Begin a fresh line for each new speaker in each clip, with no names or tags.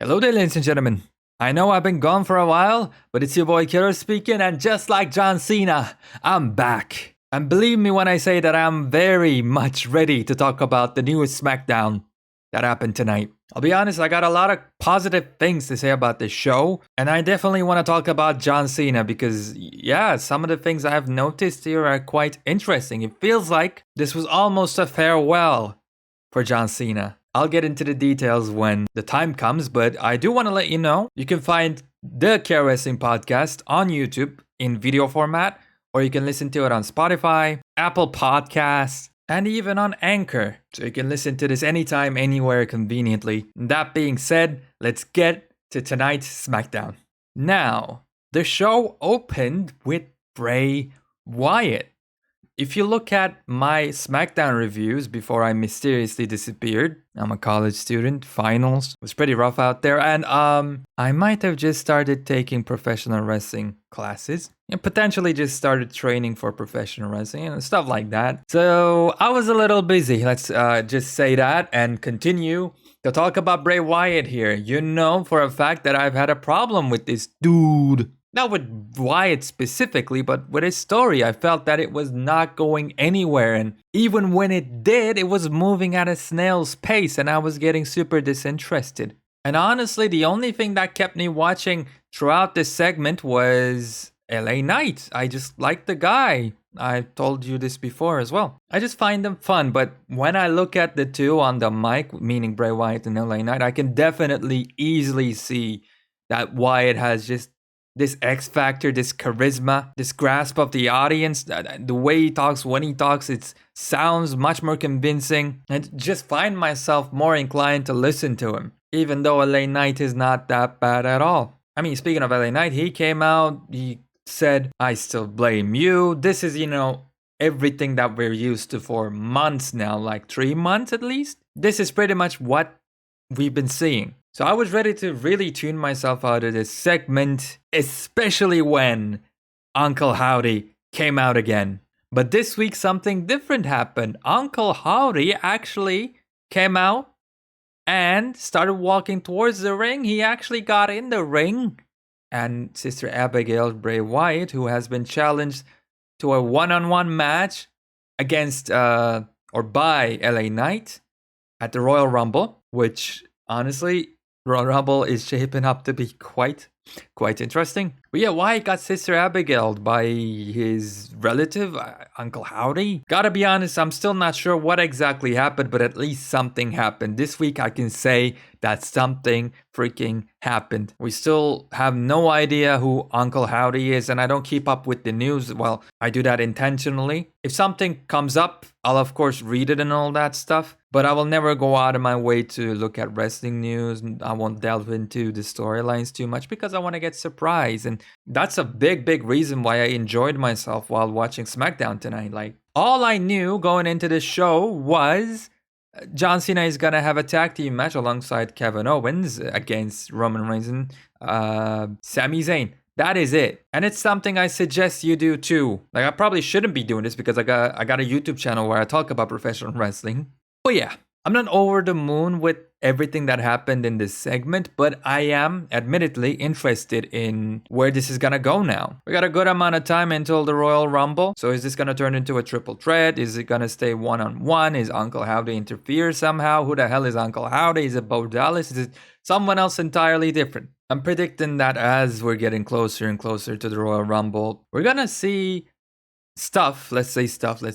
Hello there, ladies and gentlemen. I know I've been gone for a while, but it's your boy Kero speaking, and just like John Cena, I'm back. And believe me when I say that I'm very much ready to talk about the newest SmackDown that happened tonight. I'll be honest, I got a lot of positive things to say about this show, and I definitely want to talk about John Cena because, yeah, some of the things I've noticed here are quite interesting. It feels like this was almost a farewell for John Cena. I'll get into the details when the time comes, but I do want to let you know you can find the Kero Wrestling Podcast on YouTube in video format, or you can listen to it on Spotify, Apple Podcasts, and even on Anchor. So you can listen to this anytime, anywhere, conveniently. That being said, let's get to tonight's SmackDown. Now, the show opened with Bray Wyatt. If you look at my SmackDown reviews before I mysteriously disappeared, I'm a college student, finals, it was pretty rough out there, and I might have just started taking professional wrestling classes and potentially just started training for professional wrestling and stuff like that. So I was a little busy, let's just say that, and continue to talk about Bray Wyatt here. You know for a fact that I've had a problem with this dude. Not with Wyatt specifically, but with his story. I felt that it was not going anywhere. And even when it did, it was moving at a snail's pace and I was getting super disinterested. And honestly, the only thing that kept me watching throughout this segment was LA Knight. I just liked the guy. I told you this before as well. I just find them fun. But when I look at the two on the mic, meaning Bray Wyatt and LA Knight, I can definitely easily see that Wyatt has just this X factor, this charisma, this grasp of the audience, the way he talks, when he talks, it sounds much more convincing. I just find myself more inclined to listen to him, even though LA Knight is not that bad at all. I mean, speaking of LA Knight, he came out, he said, "I still blame you." This is, everything that we're used to for months now, like 3 months at least. This is pretty much what we've been seeing. So I was ready to really tune myself out of this segment, especially when Uncle Howdy came out again. But this week something different happened. Uncle Howdy actually came out and started walking towards the ring. He actually got in the ring. And Sister Abigail Bray Wyatt, who has been challenged to a one-on-one match against or by LA Knight at the Royal Rumble, which honestly, Royal Rumble is shaping up to be quite interesting. But yeah, Wyatt got Sister Abigail by his relative, Uncle Howdy. Gotta be honest, I'm still not sure what exactly happened, but at least something happened. This week I can say that something freaking happened. We still have no idea who Uncle Howdy is, and I don't keep up with the news. Well, I do that intentionally. If something comes up, I'll of course read it and all that stuff, but I will never go out of my way to look at wrestling news. I won't delve into the storylines too much because I want to get surprised. And that's a big reason why I enjoyed myself while watching SmackDown tonight. Like, all I knew going into this show was John Cena is going to have a tag team match alongside Kevin Owens against Roman Reigns and Sami Zayn. That is it. And it's something I suggest you do too. Like, I probably shouldn't be doing this because I got a YouTube channel where I talk about professional wrestling. But yeah, I'm not over the moon with everything that happened in this segment, but I am admittedly interested in where this is gonna go now. We got a good amount of time until the Royal Rumble. So is this gonna turn into a triple threat? Is it gonna stay one-on-one? Is Uncle Howdy interfere somehow? Who the hell is Uncle Howdy? Is it Bo Dallas? Is it someone else entirely different? I'm predicting that as we're getting closer and closer to the Royal Rumble, we're gonna see stuff, let's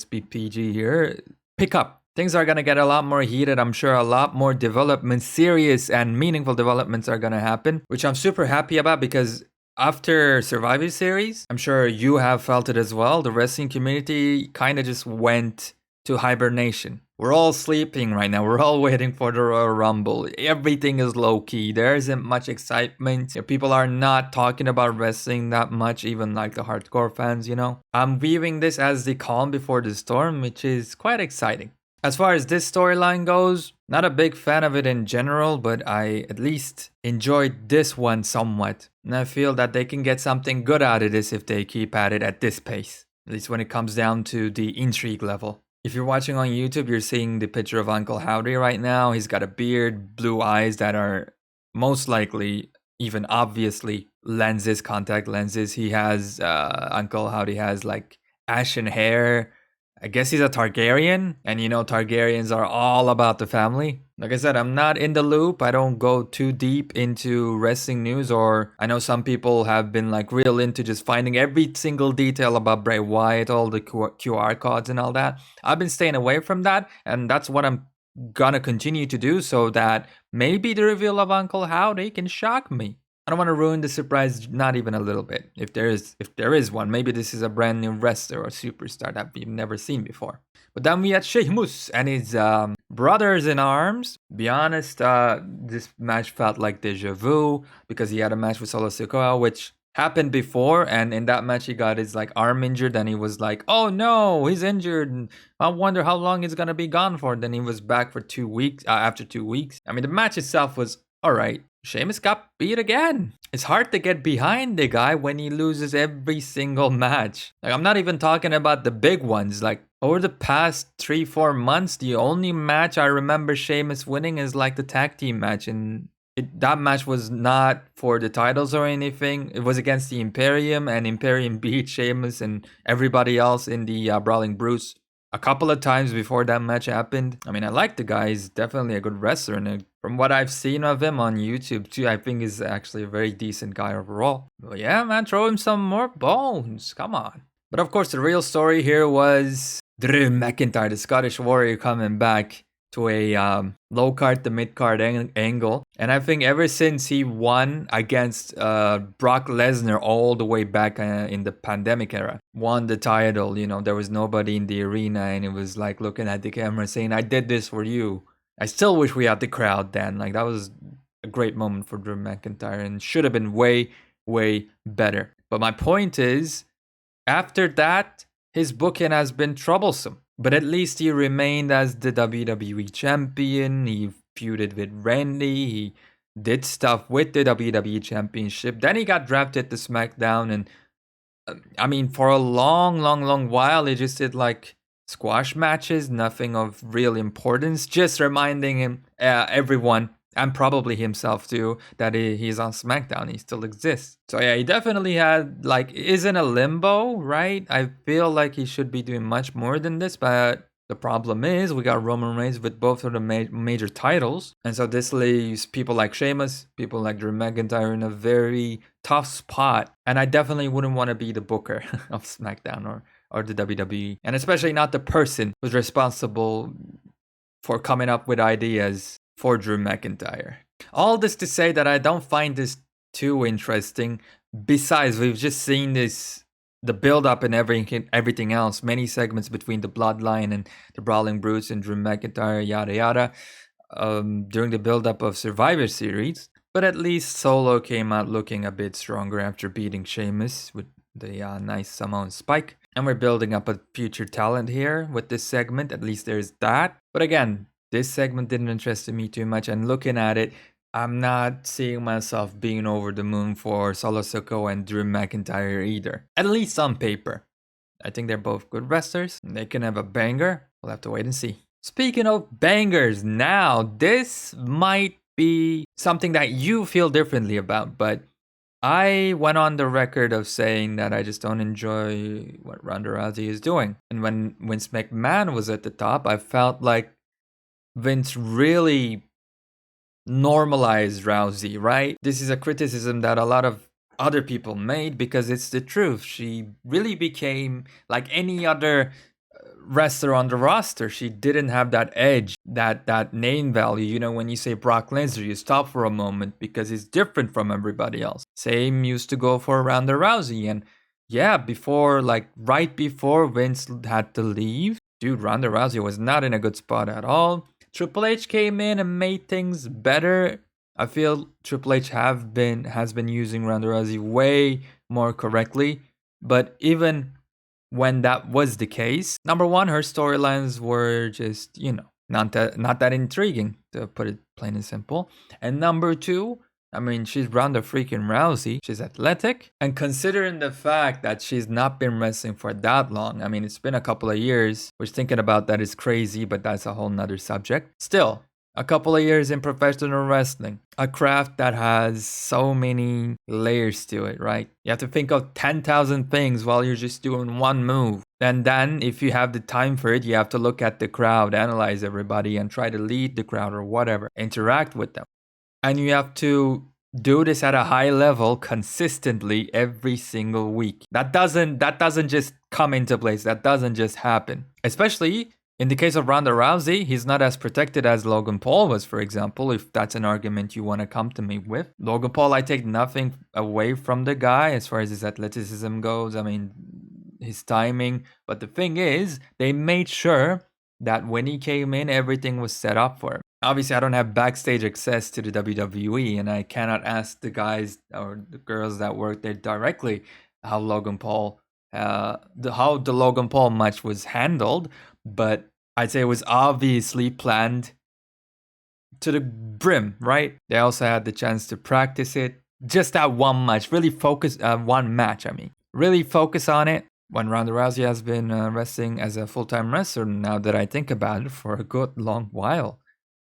be PG here, pick up. Things are going to get a lot more heated. I'm sure a lot more development, serious and meaningful developments are going to happen, which I'm super happy about because after Survivor Series, I'm sure you have felt it as well. The wrestling community kind of just went to hibernation. We're all sleeping right now. We're all waiting for the Royal Rumble. Everything is low-key. There isn't much excitement. People are not talking about wrestling that much, even like the hardcore fans, I'm viewing this as the calm before the storm, which is quite exciting. As far as this storyline goes, not a big fan of it in general, but I at least enjoyed this one somewhat. And I feel that they can get something good out of this if they keep at it at this pace. At least when it comes down to the intrigue level. If you're watching on YouTube, you're seeing the picture of Uncle Howdy right now. He's got a beard, blue eyes that are most likely, even obviously, lenses, contact lenses. He has, Uncle Howdy has like ashen hair. I guess he's a Targaryen, and Targaryens are all about the family. Like I said, I'm not in the loop. I don't go too deep into wrestling news, or I know some people have been like real into just finding every single detail about Bray Wyatt, all the QR codes and all that. I've been staying away from that, and that's what I'm gonna continue to do, so that maybe the reveal of Uncle Howdy can shock me. I don't want to ruin the surprise, not even a little bit. If there is one, maybe this is a brand new wrestler or superstar that we've never seen before. But then we had Sheamus and his brothers in arms. Be honest, this match felt like deja vu because he had a match with Solo Sikoa, which happened before, and in that match he got his like arm injured, and he was like, "Oh no, he's injured. And I wonder how long he's gonna be gone for." Then he was back for 2 weeks. After 2 weeks, I mean, the match itself was all right. Sheamus got beat again. It's hard to get behind the guy when he loses every single match. Like, I'm not even talking about the big ones. Like, over the past 3-4 months, the only match I remember Sheamus winning is like the tag team match. And that match was not for the titles or anything. It was against the Imperium, and Imperium beat Sheamus and everybody else in the Brawling Brutes a couple of times before that match happened. I mean, I like the guy. He's definitely a good wrestler, and from what I've seen of him on YouTube too, I think he's actually a very decent guy overall. But yeah, man, throw him some more bones. Come on. But of course, the real story here was Drew McIntyre, the Scottish Warrior, coming back to a low card to mid card angle. And I think ever since he won against Brock Lesnar all the way back in the pandemic era, won the title, there was nobody in the arena, and it was like looking at the camera saying, "I did this for you." I still wish we had the crowd then. Like, that was a great moment for Drew McIntyre and should have been way, way better. But my point is, after that, his booking has been troublesome. But at least he remained as the WWE champion. He feuded with Randy. He did stuff with the WWE championship. Then he got drafted to SmackDown. And I mean, for a long, long, long while, he just did like squash matches, nothing of real importance, just reminding him, everyone, and probably himself too, that he's on SmackDown, he still exists. So yeah, he definitely is in a limbo, right? I feel like he should be doing much more than this, but the problem is we got Roman Reigns with both of the major titles, and so this leaves people like Sheamus, people like Drew McIntyre in a very tough spot, and I definitely wouldn't want to be the booker of SmackDown or the WWE, and especially not the person who's responsible for coming up with ideas for Drew McIntyre. All this to say that I don't find this too interesting. Besides, we've just seen the build-up and everything else, many segments between the Bloodline and the Brawling Brutes and Drew McIntyre, yada yada, during the build-up of Survivor Series. But at least Solo came out looking a bit stronger after beating Sheamus with the nice Samoan spike. And we're building up a future talent here with this segment. At least there's that. But again, this segment didn't interest me too much. And looking at it, I'm not seeing myself being over the moon for Solo Sikoa and Drew McIntyre either. At least on paper. I think they're both good wrestlers. They can have a banger. We'll have to wait and see. Speaking of bangers, now this might be something that you feel differently about, but I went on the record of saying that I just don't enjoy what Ronda Rousey is doing. And when Vince McMahon was at the top, I felt like Vince really normalized Rousey, right? This is a criticism that a lot of other people made because it's the truth. She really became like any other wrestler on the roster. She didn't have that edge, that name value. You know, when you say Brock Lesnar, you stop for a moment because he's different from everybody else. Same used to go for Ronda Rousey. And yeah, right before Vince had to leave, dude, Ronda Rousey was not in a good spot at all. Triple H came in and made things better. I feel Triple H has been using Ronda Rousey way more correctly. But even when that was the case, number one, her storylines were just, not that intriguing, to put it plain and simple. And number two, I mean, she's Ronda freaking Rousey. She's athletic. And considering the fact that she's not been wrestling for that long, I mean, it's been a couple of years, which thinking about that is crazy, but that's a whole nother subject. Still, A couple of years in professional wrestling, a craft that has so many layers to it, right? You have to think of 10,000 things while you're just doing one move. And then, if you have the time for it, you have to look at the crowd, analyze everybody, and try to lead the crowd or whatever, interact with them. And you have to do this at a high level consistently every single week. That doesn't just come into place. That doesn't just happen. Especially in the case of Ronda Rousey, he's not as protected as Logan Paul was, for example, if that's an argument you want to come to me with. Logan Paul, I take nothing away from the guy as far as his athleticism goes. I mean, his timing. But the thing is, they made sure that when he came in, everything was set up for him. Obviously, I don't have backstage access to the WWE, and I cannot ask the guys or the girls that work there directly how Logan Paul, how the Logan Paul match was handled. But I'd say it was obviously planned to the brim, right? They also had the chance to practice it. Just that one match, really focus, really focus on it. When Ronda Rousey has been wrestling as a full-time wrestler, now that I think about it, for a good long while.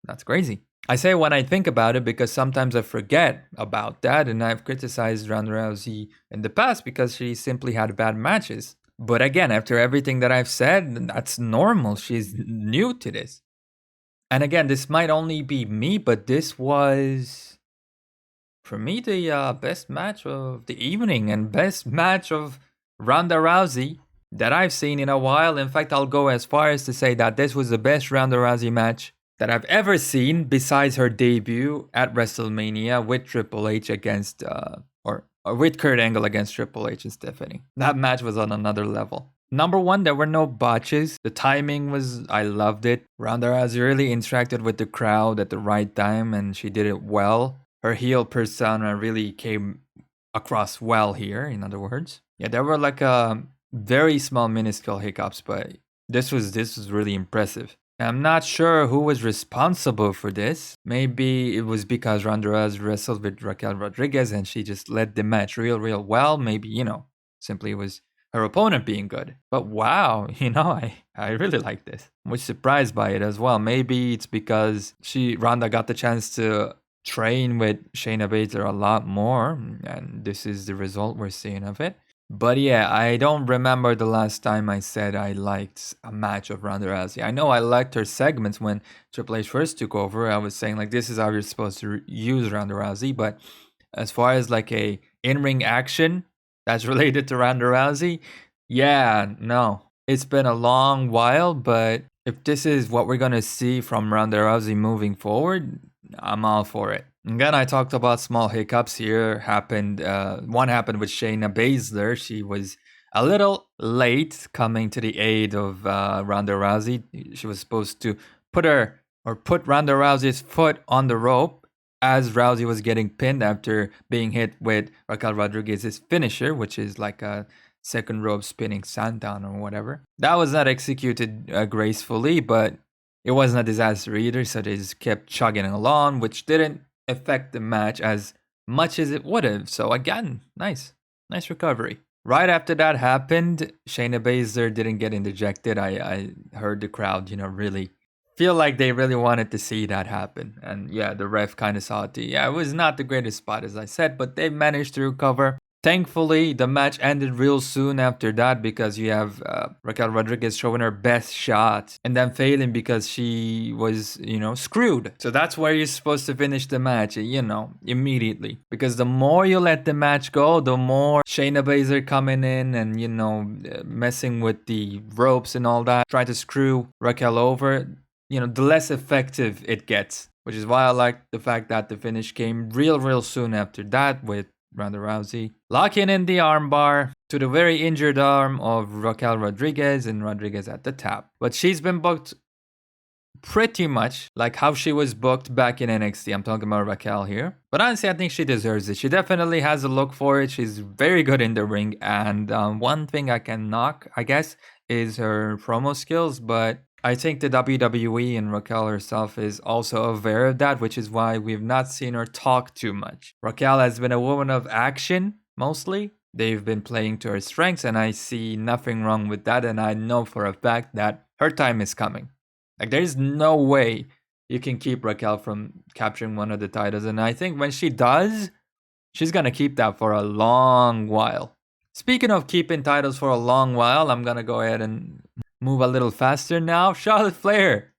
That's crazy. I say when I think about it because sometimes I forget about that, and I've criticized Ronda Rousey in the past because she simply had bad matches. But again, after everything that I've said, that's normal. She's new to this. And again, this might only be me, but this was, for me, the best match of the evening and best match of Ronda Rousey that I've seen in a while. In fact, I'll go as far as to say that this was the best Ronda Rousey match that I've ever seen besides her debut at WrestleMania with Triple H against, or with Kurt Angle against Triple H and Stephanie. That match was on another level. Number one, there were no botches. The timing was, I loved it. Ronda Rousey really interacted with the crowd at the right time, and she did it well. Her heel persona really came across well here, in other words. Yeah, there were like a very small minuscule hiccups, but this was really impressive. I'm not sure who was responsible for this. Maybe it was because Ronda Rousey wrestled with Raquel Rodriguez and she just led the match real well. Maybe, simply it was her opponent being good. But wow, I really like this. I was surprised by it as well. Maybe it's because Ronda got the chance to train with Shayna Baszler a lot more, and this is the result we're seeing of it. But yeah, I don't remember the last time I said I liked a match of Ronda Rousey. I know I liked her segments when Triple H first took over. I was saying like, this is how you're supposed to use Ronda Rousey. But as far as like a in-ring action that's related to Ronda Rousey, yeah, no. It's been a long while, but if this is what we're going to see from Ronda Rousey moving forward, I'm all for it. Again, I talked about small hiccups here. One happened with Shayna Baszler. She was a little late coming to the aid of Ronda Rousey. She was supposed to put Ronda Rousey's foot on the rope as Rousey was getting pinned after being hit with Raquel Rodriguez's finisher, which is like a second rope spinning sandown or whatever. That was not executed gracefully, but it wasn't a disaster either, so they just kept chugging along, which didn't affect the match as much as it would have. So again, nice recovery. Right after that happened, Shayna Baszler didn't get interjected. I heard the crowd, really feel like they really wanted to see that happen. And yeah, the ref kind of saw it. Yeah, it was not the greatest spot, as I said, but they managed to recover. Thankfully, the match ended real soon after that because you have Raquel Rodriguez showing her best shot and then failing because she was, screwed. So that's where you're supposed to finish the match, immediately. Because the more you let the match go, the more Shayna Baszler coming in and, messing with the ropes and all that, trying to screw Raquel over, the less effective it gets. Which is why I like the fact that the finish came real soon after that with Ronda Rousey locking in the armbar to the very injured arm of Raquel Rodriguez, and Rodriguez at the tap. But she's been booked pretty much like how she was booked back in NXT. I'm talking about Raquel here. But honestly, I think she deserves it. She definitely has a look for it. She's very good in the ring. And one thing I can knock, I guess, is her promo skills. But I think the WWE and Raquel herself is also aware of that, which is why we've not seen her talk too much. Raquel has been a woman of action, mostly. They've been playing to her strengths, and I see nothing wrong with that, and I know for a fact that her time is coming. Like, there's no way you can keep Raquel from capturing one of the titles. And I think when she does, she's going to keep that for a long while. Speaking of keeping titles for a long while, I'm going to go ahead and move a little faster now. Charlotte Flair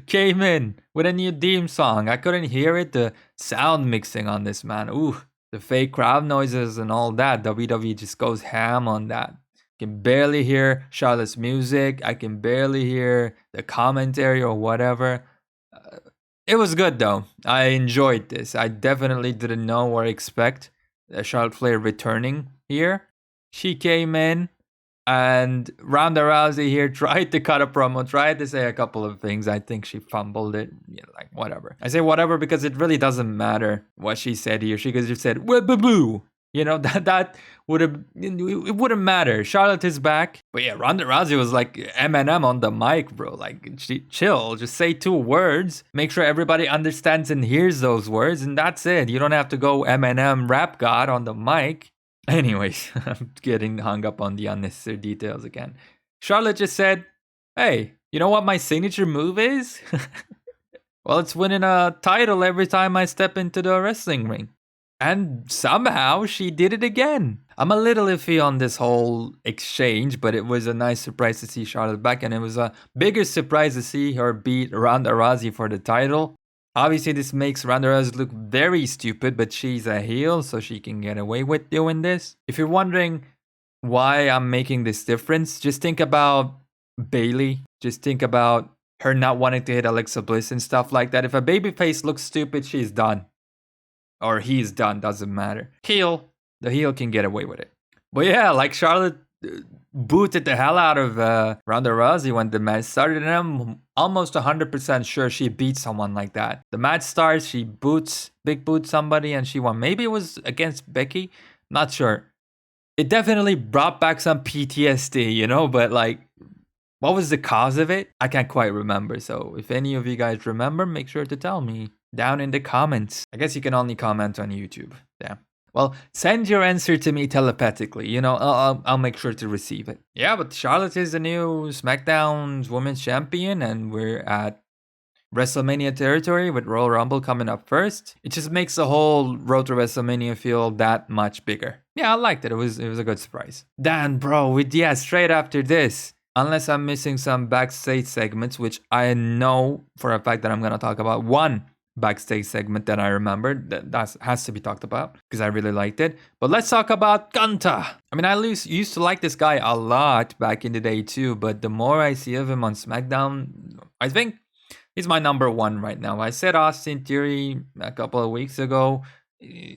came in with a new theme song. I couldn't hear it. The sound mixing on this, man. Ooh, the fake crowd noises and all that. WWE just goes ham on that. I can barely hear Charlotte's music. I can barely hear the commentary or whatever. It was good though. I enjoyed this. I definitely didn't know or expect Charlotte Flair returning here. She came in, and Ronda Rousey here tried to cut a promo, tried to say a couple of things. I think she fumbled it. Yeah, like, whatever. I say whatever because it really doesn't matter what she said here. She could have said, "Boo." You know, that would have, it wouldn't matter. Charlotte is back. But yeah, Ronda Rousey was like Eminem on the mic, bro. Like, chill. Just say 2 words. Make sure everybody understands and hears those words. And that's it. You don't have to go Eminem rap god on the mic. Anyways, I'm getting hung up on the unnecessary details again. Charlotte just said, hey, you know what my signature move is? Well, it's winning a title every time I step into the wrestling ring. And somehow she did it again. I'm a little iffy on this whole exchange, but it was a nice surprise to see Charlotte back. And it was a bigger surprise to see her beat Ronda Rousey for the title. Obviously, this makes Ronda Rousey look very stupid, but she's a heel, so she can get away with doing this. If you're wondering why I'm making this difference, just think about Bayley. Just think about her not wanting to hit Alexa Bliss and stuff like that. If a babyface looks stupid, she's done. Or he's done, doesn't matter. The heel can get away with it. But yeah, like Charlotte booted the hell out of Ronda Rousey when the match started, and I'm almost 100% sure she beat someone like that. The match starts, she big boots somebody, and she won. Maybe it was against Becky, not sure. It definitely brought back some PTSD, you know, but like, what was the cause of it? I can't quite remember. So if any of you guys remember, make sure to tell me down in the comments. I guess you can only comment on YouTube. Damn. Well, send your answer to me telepathically. You know, I'll make sure to receive it. Yeah, but Charlotte is the new SmackDown's Women's Champion, and we're at WrestleMania territory with Royal Rumble coming up first. It just makes the whole road to WrestleMania feel that much bigger. Yeah, I liked it. It was a good surprise. Dan, bro, straight after this, unless I'm missing some backstage segments, which I know for a fact that I'm going to talk about one backstage segment that I remember that has to be talked about because I really liked it. But let's talk about Gunther. I mean, I used to like this guy a lot back in the day too, but the more I see of him on SmackDown, I think he's my number 1 right now. I said Austin Theory a couple of weeks ago.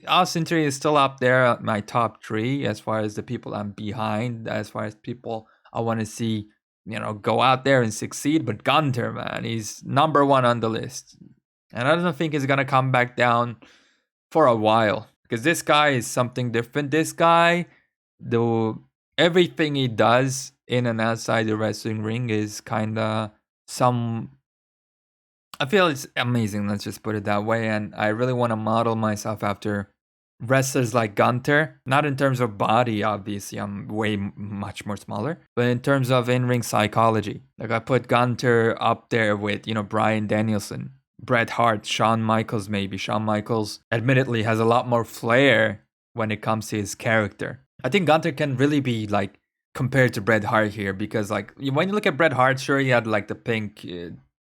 Austin Theory is still up there at my top 3 as far as the people I'm behind, as far as people I want to see, you know, go out there and succeed. But Gunther, man, he's number 1 on the list. And I don't think he's going to come back down for a while. Because this guy is something different. This guy, everything he does in and outside the wrestling ring is kind of I feel it's amazing, let's just put it that way. And I really want to model myself after wrestlers like Gunther. Not in terms of body, obviously. I'm way much more smaller. But in terms of in-ring psychology. Like I put Gunther up there with, you know, Bryan Danielson, Bret Hart, Shawn Michaels maybe. Shawn Michaels admittedly has a lot more flair when it comes to his character. I think Gunther can really be like compared to Bret Hart here because like when you look at Bret Hart, sure he had like the pink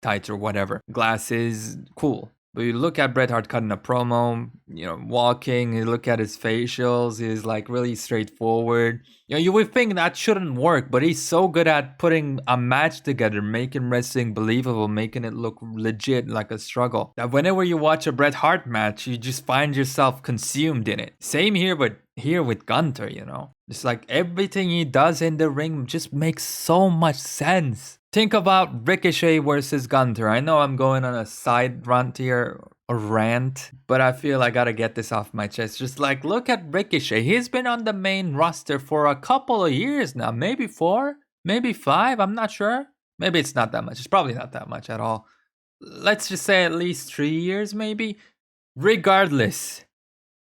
tights or whatever, glasses, cool. But you look at Bret Hart cutting a promo, you know, walking, you look at his facials, he's like really straightforward. You know, you would think that shouldn't work, but he's so good at putting a match together, making wrestling believable, making it look legit like a struggle. That whenever you watch a Bret Hart match, you just find yourself consumed in it. Same here, but here with Gunther, you know. It's like everything he does in the ring just makes so much sense. Think about Ricochet versus Gunther. I know I'm going on a side rant here, a rant, but I feel I gotta get this off my chest. Just like, look at Ricochet. He's been on the main roster for a couple of years now. Maybe 4, maybe 5, I'm not sure. Maybe it's not that much. It's probably not that much at all. Let's just say at least 3 years maybe. Regardless,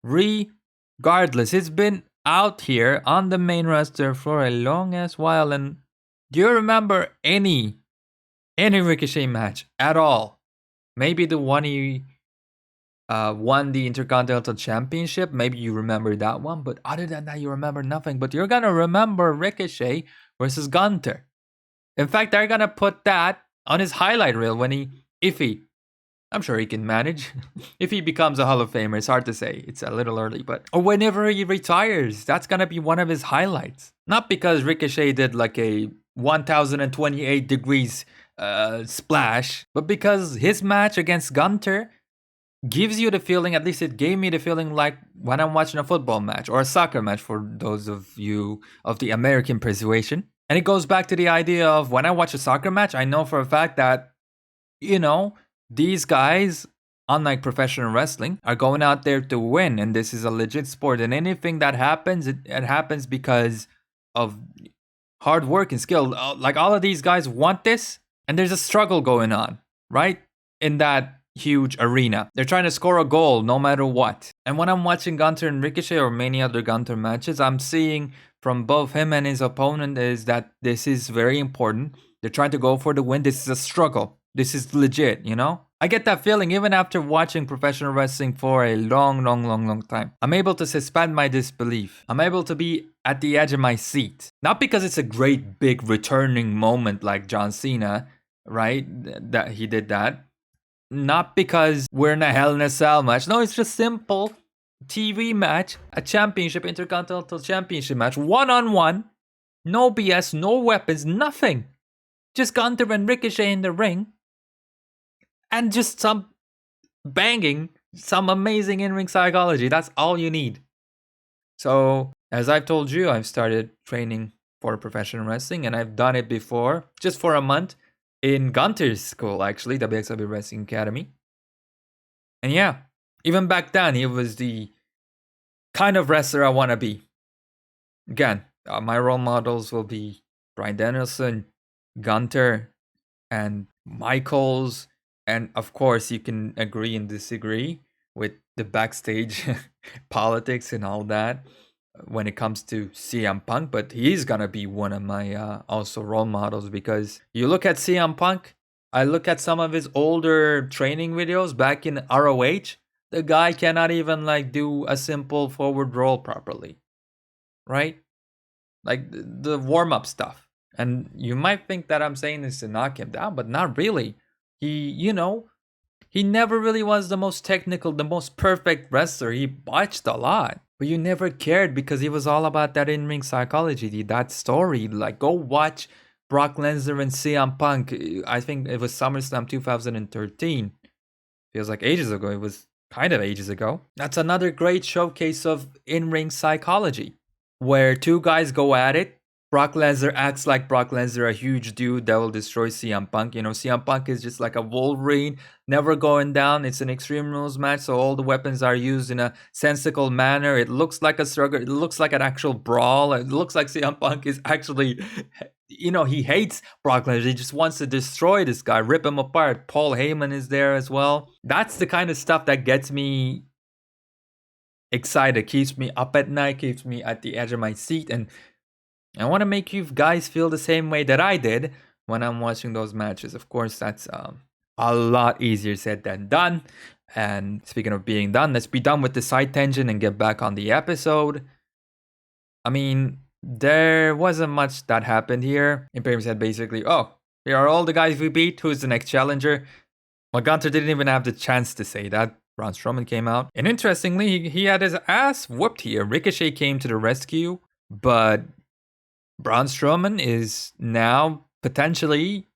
he's been out here on the main roster for a long ass while. And do you remember any Ricochet match at all Maybe the one he won the Intercontinental Championship. Maybe you remember that one. But other than that, you remember nothing. But you're going to remember Ricochet versus Gunter. In fact, they're going to put that on his highlight reel if he, I'm sure he can manage. If he becomes a Hall of Famer, it's hard to say. It's a little early, or whenever he retires, that's going to be one of his highlights. Not because Ricochet did like a 1028 degrees splash, but because his match against Gunter gives you the feeling, at least it gave me the feeling like when I'm watching a football match or a soccer match for those of you of the American persuasion. And it goes back to the idea of when I watch a soccer match, I know for a fact that, these guys, unlike professional wrestling, are going out there to win. And this is a legit sport. And anything that happens, it happens because of hard work and skill. Like all of these guys want this. And there's a struggle going on, right? In that huge arena. They're trying to score a goal no matter what. And when I'm watching Gunter and Ricochet or many other Gunter matches, I'm seeing from both him and his opponent is that this is very important. They're trying to go for the win. This is a struggle. This is legit, I get that feeling even after watching professional wrestling for a long time. I'm able to suspend my disbelief. I'm able to be at the edge of my seat. Not because it's a great big returning moment like John Cena, right? That he did that. Not because we're in a Hell in a Cell match. No, it's just simple TV match, a championship, Intercontinental Championship match, one-on-one, no BS, no weapons, nothing. Just Gunter and Ricochet in the ring, and just some banging, some amazing in-ring psychology. That's all you need. So, as I've told you, I've started training for professional wrestling, and I've done it before, just for a month, in Gunter's school, actually, WXW Wrestling Academy. And yeah, even back then, he was the kind of wrestler I want to be. Again, my role models will be Bryan Danielson, Gunter, and Michaels. And of course, you can agree and disagree with the backstage politics and all that when it comes to CM Punk, but he's gonna be one of my also role models, because you look at CM Punk, I look at some of his older training videos back in ROH, the guy cannot even like do a simple forward roll properly, right? Like the warm-up stuff. And you might think that I'm saying this to knock him down, but not really. He never really was the most technical, the most perfect wrestler. He botched a lot. But you never cared because he was all about that in-ring psychology, that story. Like, go watch Brock Lesnar and CM Punk. I think it was SummerSlam 2013. Feels like ages ago. It was kind of ages ago. That's another great showcase of in-ring psychology, where two guys go at it. Brock Lesnar acts like Brock Lesnar, a huge dude that will destroy CM Punk. CM Punk is just like a Wolverine, never going down. It's an Extreme Rules match, so all the weapons are used in a sensical manner. It looks like a struggle. It looks like an actual brawl. It looks like CM Punk is actually, he hates Brock Lesnar. He just wants to destroy this guy, rip him apart. Paul Heyman is there as well. That's the kind of stuff that gets me excited, keeps me up at night, keeps me at the edge of my seat, and I want to make you guys feel the same way that I did when I'm watching those matches. Of course, that's a lot easier said than done. And speaking of being done, let's be done with the side tangent and get back on the episode. I mean, there wasn't much that happened here. Imperium said basically, here are all the guys we beat. Who's the next challenger? Well, Gunter didn't even have the chance to say that. Braun Strowman came out. And interestingly, he had his ass whooped here. Ricochet came to the rescue, but Braun Strowman is now potentially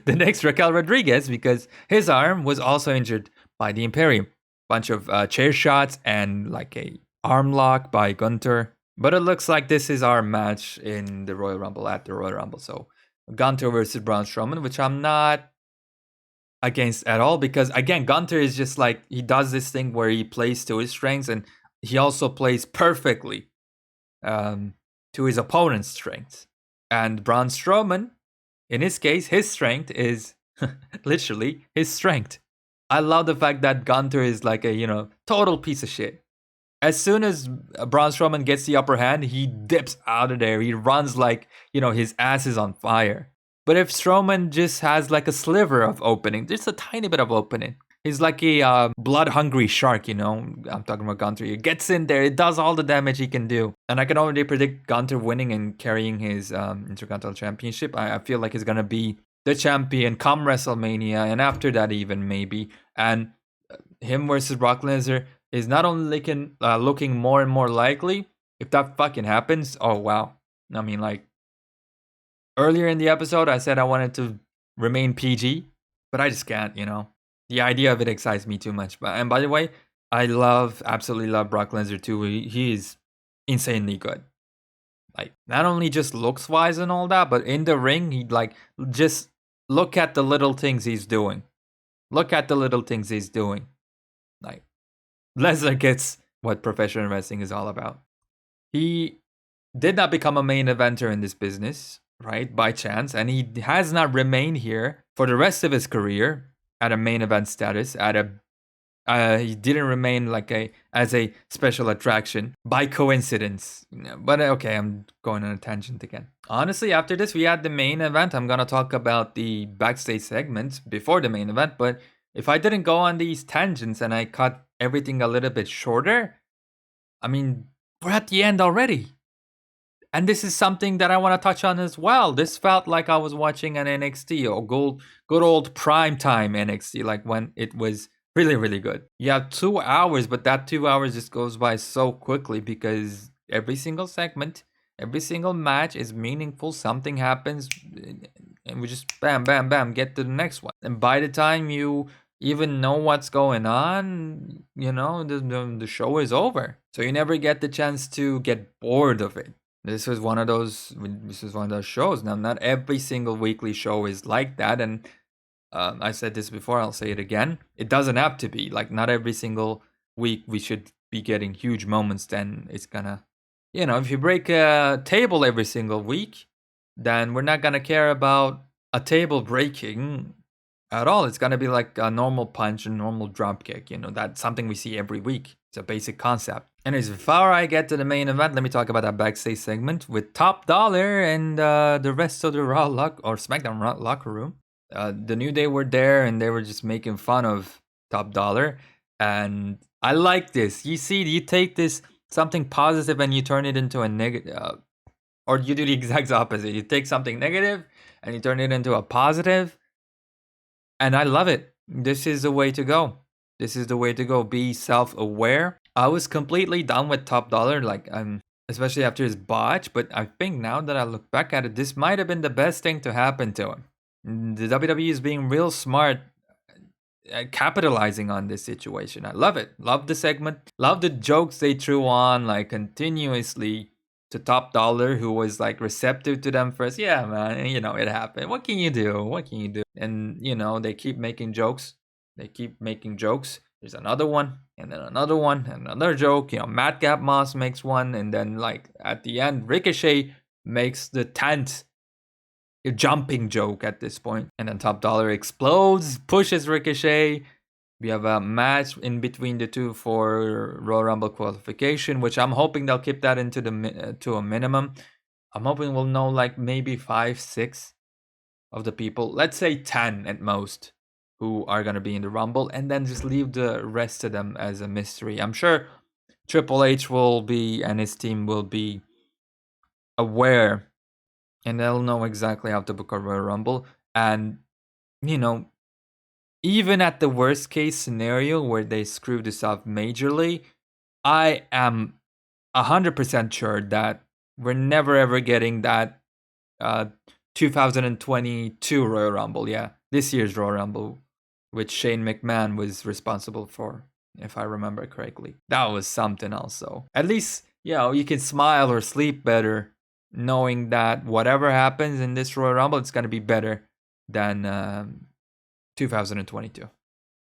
the next Raquel Rodriguez, because his arm was also injured by the Imperium. Bunch of chair shots and like a arm lock by Gunter. But it looks like this is our match in the Royal Rumble, at the Royal Rumble. So Gunter versus Braun Strowman, which I'm not against at all, because again, Gunter is just like, he does this thing where he plays to his strengths, and he also plays perfectly to his opponent's strengths. And Braun Strowman, in his case, his strength is literally his strength. I love the fact that Gunter is like a, total piece of shit. As soon as Braun Strowman gets the upper hand, he dips out of there. He runs like, his ass is on fire. But if Strowman just has like a sliver of opening, just a tiny bit of opening. He's like a blood-hungry shark, you know. I'm talking about Gunter. He gets in there. It does all the damage he can do. And I can already predict Gunter winning and carrying his Intercontinental Championship. I feel like he's going to be the champion come WrestleMania. And after that even, maybe. And him versus Brock Lesnar is not only looking more and more likely. If that fucking happens, oh, wow. I mean, like, earlier in the episode, I said I wanted to remain PG. But I just can't, you know. The idea of it excites me too much. And by the way, I absolutely love Brock Lesnar too. He is insanely good. Like, not only just looks wise and all that, but in the ring, he like, just look at the little things he's doing. Look at the little things he's doing. Like, Lesnar gets what professional wrestling is all about. He did not become a main eventer in this business, right? By chance. And he has not remained here for the rest of his career at a main event status, he didn't remain like as a special attraction by coincidence. But okay, I'm going on a tangent again. Honestly, after this, we had the main event. I'm gonna talk about the backstage segments before the main event. But if I didn't go on these tangents and I cut everything a little bit shorter, I mean, we're at the end already. And this is something that I want to touch on as well. This felt like I was watching an NXT or good old primetime NXT, like when it was really, really good. You have 2 hours, but that 2 hours just goes by so quickly because every single segment, every single match is meaningful. Something happens, and we just bam, bam, bam, get to the next one. And by the time you even know what's going on, you know, the show is over. So you never get the chance to get bored of it. This was one of those shows. Now, not every single weekly show is like that. And I said this before, I'll say it again. It doesn't have to be. Like, not every single week we should be getting huge moments. Then it's gonna, you know, if you break a table every single week, then we're not gonna care about a table breaking at all. It's gonna be like a normal punch and normal drop kick. You know, that's something we see every week. It's a basic concept. Anyways, before I get to the main event, let me talk about that backstage segment with Top Dollar and the rest of the SmackDown locker room. The New Day were there and they were just making fun of Top Dollar. And I like this. You see, you take this something positive and you turn it into a negative, or you do the exact opposite. You take something negative and you turn it into a positive. And I love it. This is the way to go. This is the way to go. Be self-aware. I was completely done with Top Dollar, like especially after his botch. But I think now that I look back at it, this might have been the best thing to happen to him. The WWE is being real smart at capitalizing on this situation. I love it. Love the segment. Love the jokes they threw on, like, continuously to Top Dollar, who was like receptive to them first. Yeah, man, you know, it happened. What can you do? And, you know, they keep making jokes. There's another one, and then another one, and another joke. You know, Madcap Moss makes one, and then, like, at the end, Ricochet makes the 10th jumping joke at this point. And then Top Dollar explodes, pushes Ricochet. We have a match in between the two for Royal Rumble qualification, which I'm hoping they'll keep that into to a minimum. I'm hoping we'll know, like, maybe 5, 6 of the people. Let's say 10 at most, who are going to be in the Rumble, and then just leave the rest of them as a mystery. I'm sure Triple H will be, and his team will be aware, and they'll know exactly how to book a Royal Rumble. And, you know, even at the worst case scenario where they screw this up majorly, I am 100% sure that we're never ever getting that 2022 Royal Rumble. Yeah, this year's Royal Rumble, which Shane McMahon was responsible for, if I remember correctly. That was something also. At least, you know, you can smile or sleep better knowing that whatever happens in this Royal Rumble, it's going to be better than 2022.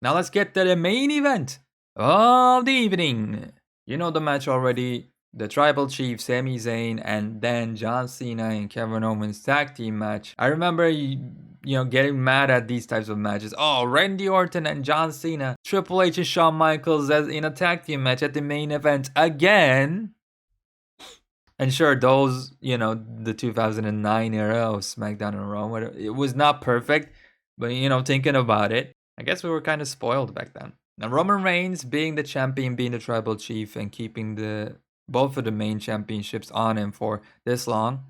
Now let's get to the main event of the evening. You know the match already. The Tribal Chief, Sami Zayn, and then John Cena and Kevin Owens tag team match. I remember getting mad at these types of matches. Oh, Randy Orton and John Cena, Triple H and Shawn Michaels as in a tag team match at the main event again. And sure, those, the 2009 era of SmackDown and Raw, it was not perfect, but, thinking about it, I guess we were kind of spoiled back then. Now, Roman Reigns being the champion, being the tribal chief, and keeping both of the main championships on him for this long,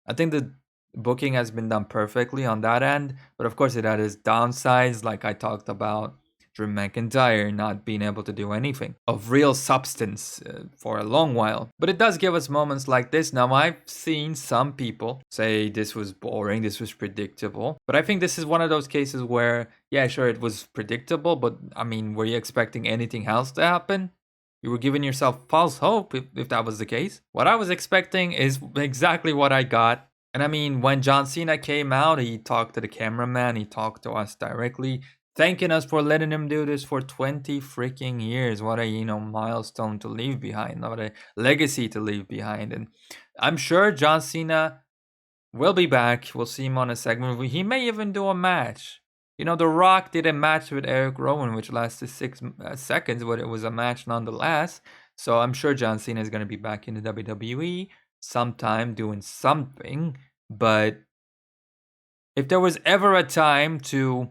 I think the booking has been done perfectly on that end, but of course it had its downsides, like I talked about Drew McIntyre not being able to do anything of real substance for a long while. But it does give us moments like this. Now, I've seen some people say this was boring, this was predictable, but I think this is one of those cases where, yeah, sure, it was predictable, but I mean, were you expecting anything else to happen? You were giving yourself false hope if that was the case. What I was expecting is exactly what I got. And I mean, when John Cena came out, he talked to the cameraman, he talked to us directly, thanking us for letting him do this for 20 freaking years. What a, milestone to leave behind, what a legacy to leave behind. And I'm sure John Cena will be back. We'll see him on a segment. He may even do a match. The Rock did a match with Eric Rowan, which lasted 6 seconds, but it was a match nonetheless. So I'm sure John Cena is going to be back in the WWE sometime doing something. But if there was ever a time to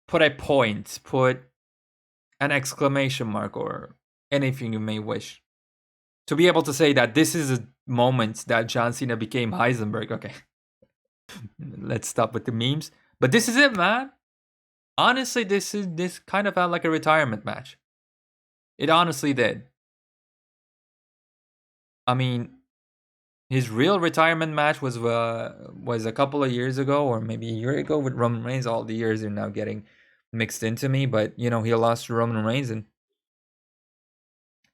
put a point, put an exclamation mark, or anything you may wish, to be able to say that this is a moment that John Cena became Heisenberg. Okay, let's stop with the memes. But this is it, man. Honestly, this kind of felt like a retirement match. It honestly did. I mean, his real retirement match was a couple of years ago, or maybe a year ago, with Roman Reigns. All the years are now getting mixed into me, but he lost to Roman Reigns, and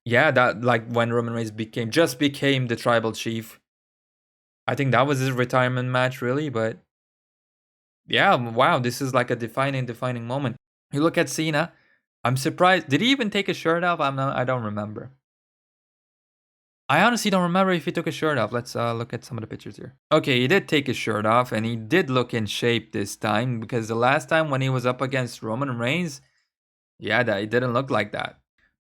yeah, that, like, when Roman Reigns became the tribal chief, I think that was his retirement match, really. But yeah, wow, this is like a defining moment. You look at Cena, I'm surprised. Did he even take his shirt off? I don't remember. I honestly don't remember if he took his shirt off. Let's look at some of the pictures here. Okay, he did take his shirt off, and he did look in shape this time, because the last time when he was up against Roman Reigns, yeah, that it didn't look like that.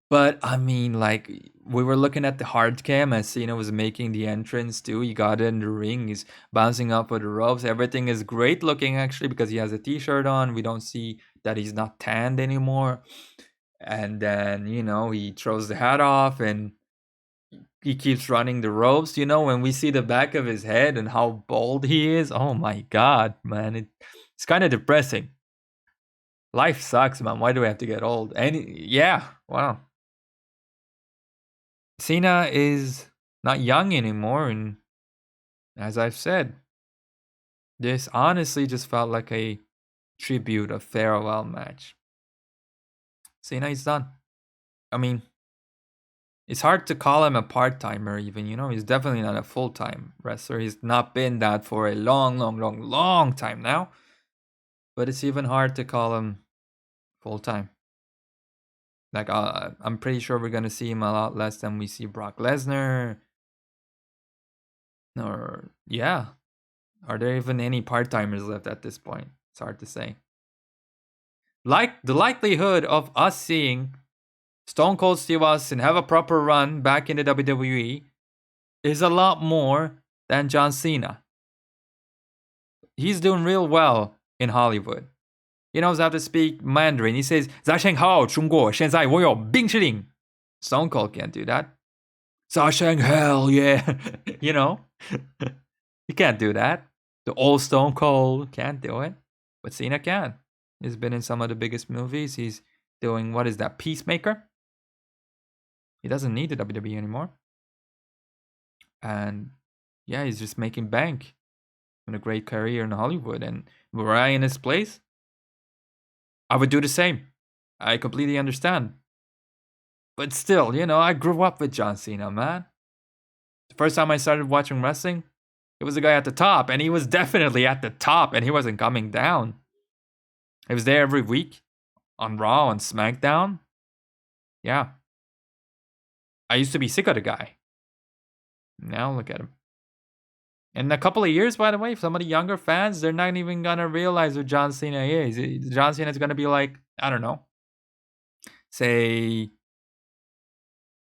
But I mean, like, we were looking at the hard cam as Cena was making the entrance too. He got in the ring, he's bouncing up with the ropes. Everything is great looking, actually, because he has a t-shirt on. We don't see that he's not tanned anymore. And then, he throws the hat off and he keeps running the ropes. When we see the back of his head and how bald he is, oh my God, man, it's kind of depressing. Life sucks, man. Why do we have to get old? And yeah, wow. Cena is not young anymore, and as I've said, this honestly just felt like a tribute, a farewell match. Cena is done. I mean, it's hard to call him a part-timer even, he's definitely not a full-time wrestler. He's not been that for a long time now. But it's even hard to call him full-time. Like, I'm pretty sure we're going to see him a lot less than we see Brock Lesnar. Or, yeah. Are there even any part-timers left at this point? It's hard to say. Like, the likelihood of us seeing Stone Cold Steve Austin have a proper run back in the WWE is a lot more than John Cena. He's doing real well in Hollywood. He knows how to speak Mandarin. He says, 早上好，中国，现在我有冰淇淋. Stone Cold can't do that. 早上 hell yeah. He can't do that. The old Stone Cold can't do it. But Cena can. He's been in some of the biggest movies. He's doing, what is that, Peacemaker? He doesn't need the WWE anymore. And yeah, he's just making bank. And a great career in Hollywood. And were I in his place, I would do the same. I completely understand. But still, I grew up with John Cena, man. The first time I started watching wrestling, it was the guy at the top. And he was definitely at the top. And he wasn't coming down. He was there every week on Raw and SmackDown. Yeah. I used to be sick of the guy. Now look at him. In a couple of years, by the way, some of the younger fans, they're not even going to realize who John Cena is. John Cena is going to be like, I don't know, say,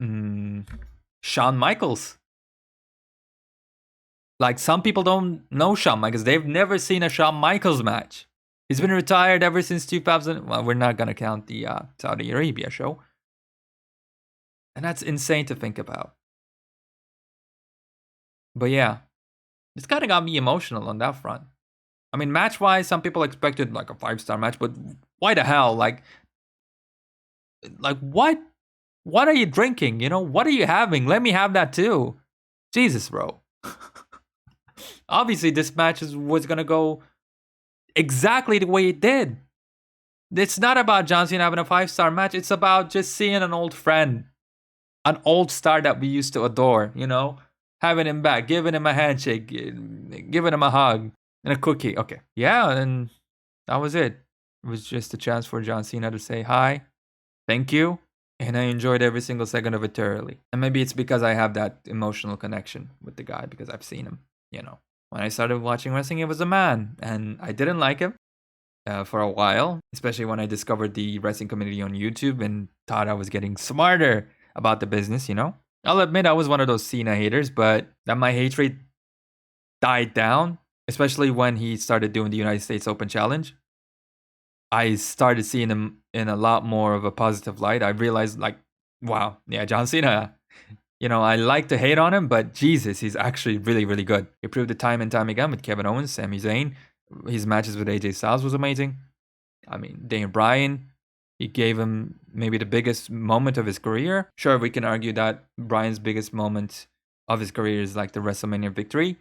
Shawn Michaels. Like, some people don't know Shawn Michaels. They've never seen a Shawn Michaels match. He's been retired ever since 2000. Well, we're not going to count the Saudi Arabia show. And that's insane to think about. But yeah, it's kind of got me emotional on that front. I mean, match-wise, some people expected like a 5-star match, but why the hell? Like what? What are you drinking? You know, what are you having? Let me have that too. Jesus, bro. Obviously, this match was gonna go exactly the way it did. It's not about John Cena having a 5-star match. It's about just seeing an old friend, an old star that we used to adore. You know, having him back, giving him a handshake, giving him a hug and a cookie. Okay, yeah, and that was it. It was just a chance for John Cena to say hi, thank you, and I enjoyed every single second of it thoroughly. And maybe it's because I have that emotional connection with the guy because I've seen him. You know, when I started watching wrestling, it was a man, and I didn't like him for a while, especially when I discovered the wrestling community on YouTube and thought I was getting smarter about the business. You know, I'll admit I was one of those Cena haters, but that my hatred died down, especially when he started doing the United States Open Challenge. I started seeing him in a lot more of a positive light. I realized, like, wow, yeah, John Cena. You know, I like to hate on him, but Jesus, he's actually really, really good. He proved it time and time again with Kevin Owens, Sami Zayn. His matches with AJ Styles was amazing. I mean, Daniel Bryan, he gave him maybe the biggest moment of his career. Sure, we can argue that Bryan's biggest moment of his career is like the WrestleMania victory.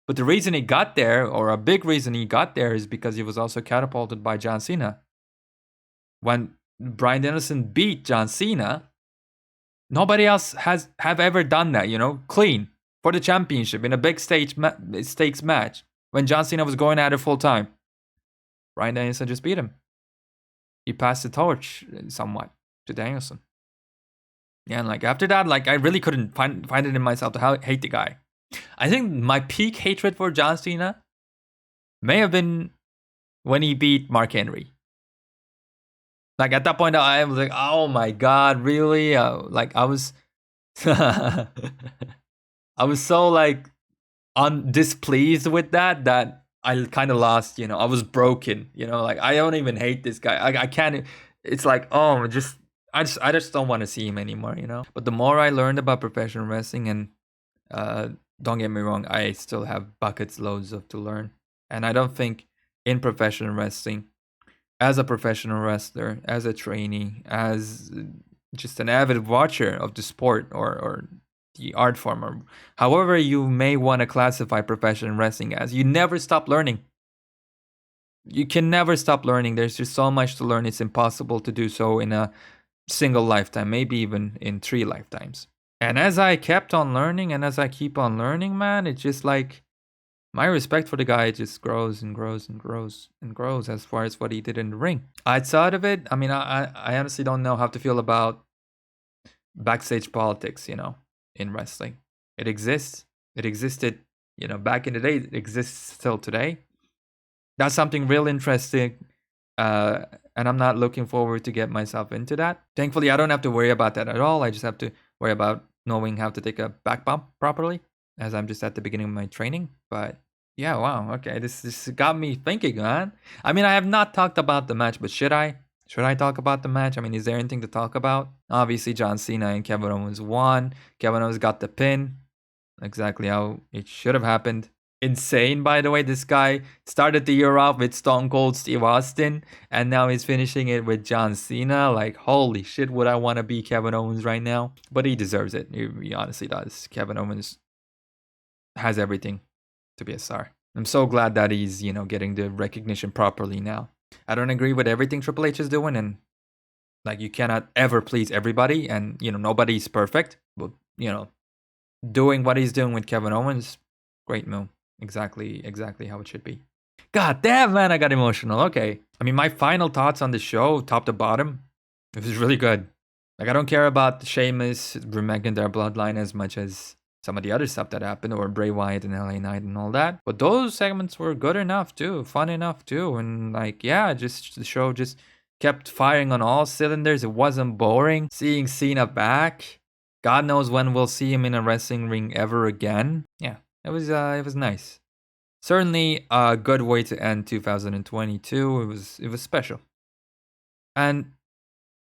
But the reason he got there, or a big reason he got there, is because he was also catapulted by John Cena. When Bryan Danielson beat John Cena, nobody else have ever done that, you know, clean for the championship in a big stakes match. When John Cena was going at it full time, Bryan Danielson just beat him. He passed the torch somewhat to Danielson. Yeah, and like after that, like I really couldn't find it in myself to hate the guy. I think my peak hatred for John Cena may have been when he beat Mark Henry. Like at that point, I was like, "Oh my god, really?" Like I was, I was so like displeased with that I kind of lost. You know, I was broken. You know, like I don't even hate this guy. I can't. It's like, oh, I just don't want to see him anymore. You know. But the more I learned about professional wrestling and don't get me wrong, I still have buckets loads to learn. And I don't think in professional wrestling, as a professional wrestler, as a trainee, as just an avid watcher of the sport or the art form, or however you may want to classify professional wrestling as, you never stop learning. You can never stop learning. There's just so much to learn. It's impossible to do so in a single lifetime, maybe even in 3 lifetimes. And as I kept on learning and as I keep on learning, man, it's just like my respect for the guy just grows and grows and grows and grows as far as what he did in the ring. Outside of it, I mean, I honestly don't know how to feel about backstage politics, you know, in wrestling. It exists. It existed, you know, back in the day. It exists still today. That's something real interesting. And I'm not looking forward to get myself into that. Thankfully, I don't have to worry about that at all. I just have to worry about knowing how to take a back bump properly, as I'm just at the beginning of my training. But yeah, wow, okay, this got me thinking, man. I mean, I have not talked about the match, but should I? Should I talk about the match? I mean, is there anything to talk about? Obviously, John Cena and Kevin Owens won. Kevin Owens got the pin. Exactly how it should have happened. Insane, by the way. This guy started the year off with Stone Cold Steve Austin, and now he's finishing it with John Cena. Like, holy shit, would I want to be Kevin Owens right now? But he deserves it. He honestly does. Kevin Owens has everything to be a star. I'm so glad that he's, you know, getting the recognition properly now. I don't agree with everything Triple H is doing, and like you cannot ever please everybody, and you know nobody's perfect. But you know, doing what he's doing with Kevin Owens, great move. Exactly how it should be. God damn, man, I got emotional. Okay. I mean, my final thoughts on the show, top to bottom, it was really good. Like, I don't care about the Sheamus, Drew McIntyre bloodline as much as some of the other stuff that happened, or Bray Wyatt and LA Knight and all that. But those segments were good enough too, fun enough too. And like, yeah, just the show just kept firing on all cylinders. It wasn't boring. Seeing Cena back, God knows when we'll see him in a wrestling ring ever again. Yeah. it was nice. Certainly a good way to end 2022. It was special. And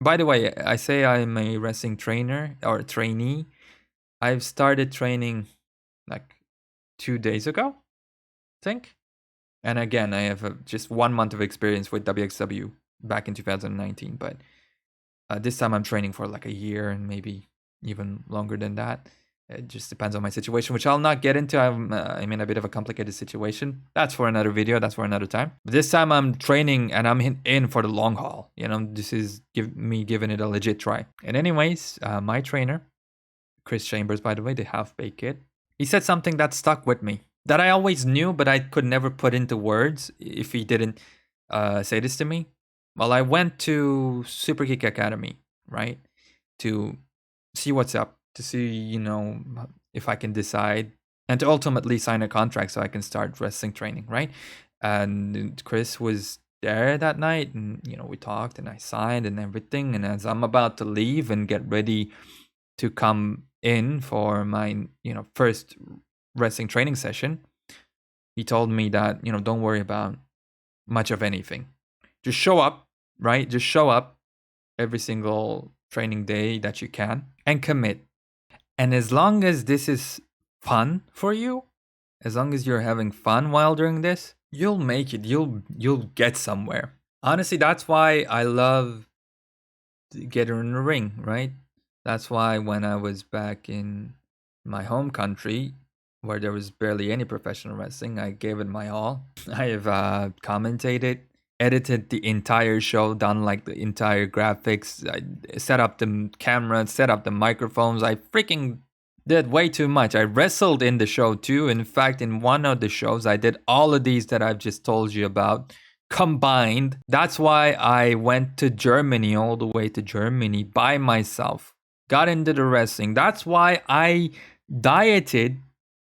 by the way, I say I'm a wrestling trainer or trainee. I've started training like 2 days ago, I think. And again, I have just 1 month of experience with WXW back in 2019. But this time I'm training for like a year and maybe even longer than that. It just depends on my situation, which I'll not get into. I'm in a bit of a complicated situation. That's for another video. That's for another time. But this time I'm training and I'm in for the long haul. You know, this is me giving it a legit try. And anyways, my trainer, Chris Chambers, by the way, the half-baked kid, he said something that stuck with me that I always knew, but I could never put into words if he didn't say this to me. Well, I went to Superkick Academy, right, to see what's up, to see, you know, if I can decide, and to ultimately sign a contract so I can start wrestling training, right? And Chris was there that night, and, you know, we talked, and I signed and everything. And as I'm about to leave and get ready to come in for my, you know, first wrestling training session, he told me that, you know, don't worry about much of anything. Just show up, right? Just show up every single training day that you can and commit. And as long as this is fun for you, as long as you're having fun while doing this, you'll make it. You'll get somewhere. Honestly, that's why I love getting in the ring, right? That's why when I was back in my home country, where there was barely any professional wrestling, I gave it my all. I have commentated, edited the entire show, done like the entire graphics. I set up the camera, set up the microphones. I freaking did way too much. I wrestled in the show too. In fact, in one of the shows, I did all of these that I've just told you about combined. That's why I went to Germany, all the way to Germany by myself, got into the wrestling. That's why I dieted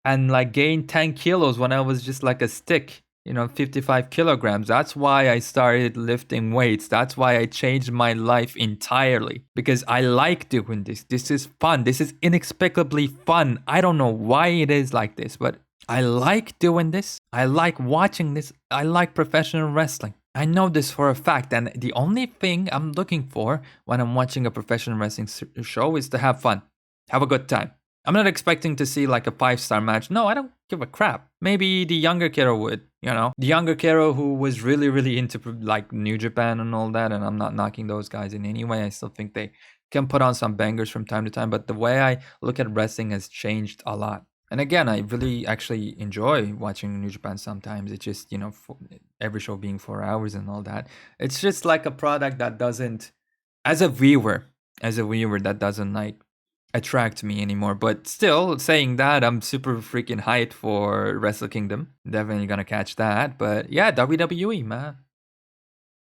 and like gained 10 kilos when I was just like a stick, you know, 55 kilograms. That's why I started lifting weights. That's why I changed my life entirely, because I like doing this. This is fun. This is inexplicably fun. I don't know why it is like this, but I like doing this. I like watching this. I like professional wrestling. I know this for a fact. And the only thing I'm looking for when I'm watching a professional wrestling show is to have fun, have a good time. I'm not expecting to see like a 5-star match. No, I don't give a crap. Maybe the younger Kero would, you know, the younger Kero who was really, really into like New Japan and all that. And I'm not knocking those guys in any way. I still think they can put on some bangers from time to time. But the way I look at wrestling has changed a lot. And again, I really actually enjoy watching New Japan sometimes. It's just, you know, every show being 4 hours and all that. It's just like a product that doesn't, as a viewer, that doesn't like attract me anymore. But still, saying that, I'm super freaking hyped for Wrestle Kingdom. Definitely gonna catch that. But yeah, WWE, man.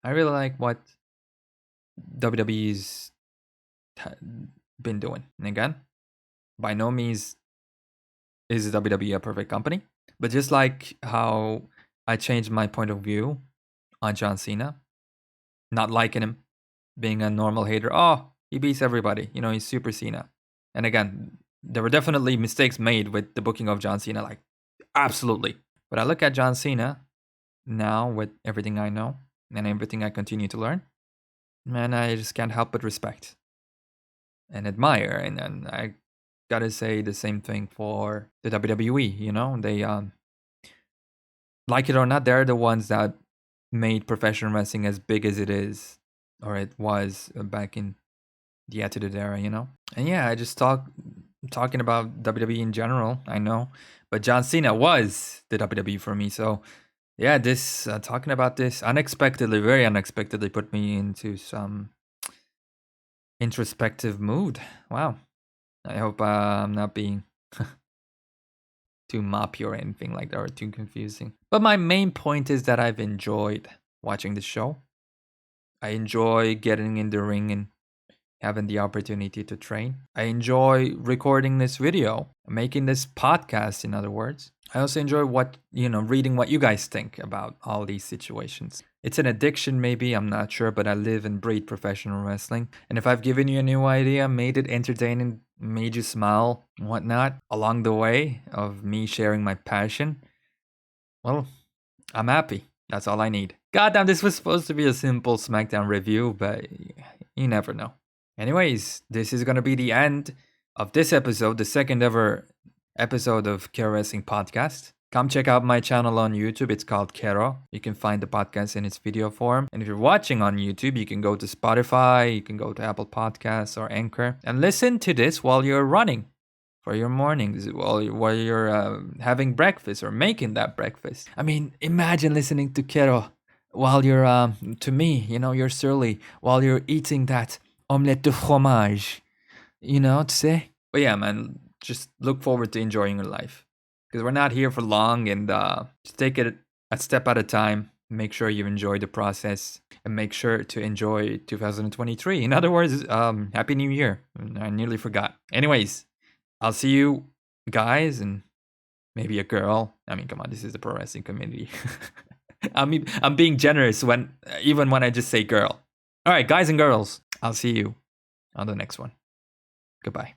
I really like what WWE's been doing. And again, by no means is WWE a perfect company. But just like how I changed my point of view on John Cena, not liking him, being a normal hater. Oh, he beats everybody. You know, he's Super Cena. And again, there were definitely mistakes made with the booking of John Cena, like absolutely. But I look at John Cena now with everything I know and everything I continue to learn, man, I just can't help but respect and admire. And I gotta say the same thing for the WWE. You know, they like it or not, they're the ones that made professional wrestling as big as it is, or it was back in the Attitude Era, you know? And yeah, I just talking about WWE in general, I know. But John Cena was the WWE for me. So yeah, this talking about this unexpectedly, very unexpectedly put me into some introspective mood. Wow. I hope I'm not being too moppy or anything like that, or too confusing. But my main point is that I've enjoyed watching the show. I enjoy getting in the ring and having the opportunity to train. I enjoy recording this video, making this podcast, in other words. I also enjoy reading what you guys think about all these situations. It's an addiction, maybe, I'm not sure, but I live and breathe professional wrestling. And if I've given you a new idea, made it entertaining, made you smile, whatnot, along the way of me sharing my passion, well, I'm happy. That's all I need. Goddamn, this was supposed to be a simple SmackDown review, but you never know. Anyways, this is gonna be the end of this episode, the second ever episode of Kero Wrestling Podcast. Come check out my channel on YouTube. It's called Kero. You can find the podcast in its video form. And if you're watching on YouTube, you can go to Spotify, you can go to Apple Podcasts or Anchor and listen to this while you're running for your mornings, while you're having breakfast or making that breakfast. I mean, imagine listening to Kero while you're, to me, you're surly, while you're eating that omelette de fromage, to say. But yeah, man, just look forward to enjoying your life. Because we're not here for long, and just take it a step at a time. Make sure you enjoy the process, and make sure to enjoy 2023. In other words, Happy New Year. I nearly forgot. Anyways, I'll see you guys, and maybe a girl. I mean, come on, this is the pro wrestling community. I'm being generous even when I just say girl. All right, guys and girls, I'll see you on the next one. Goodbye.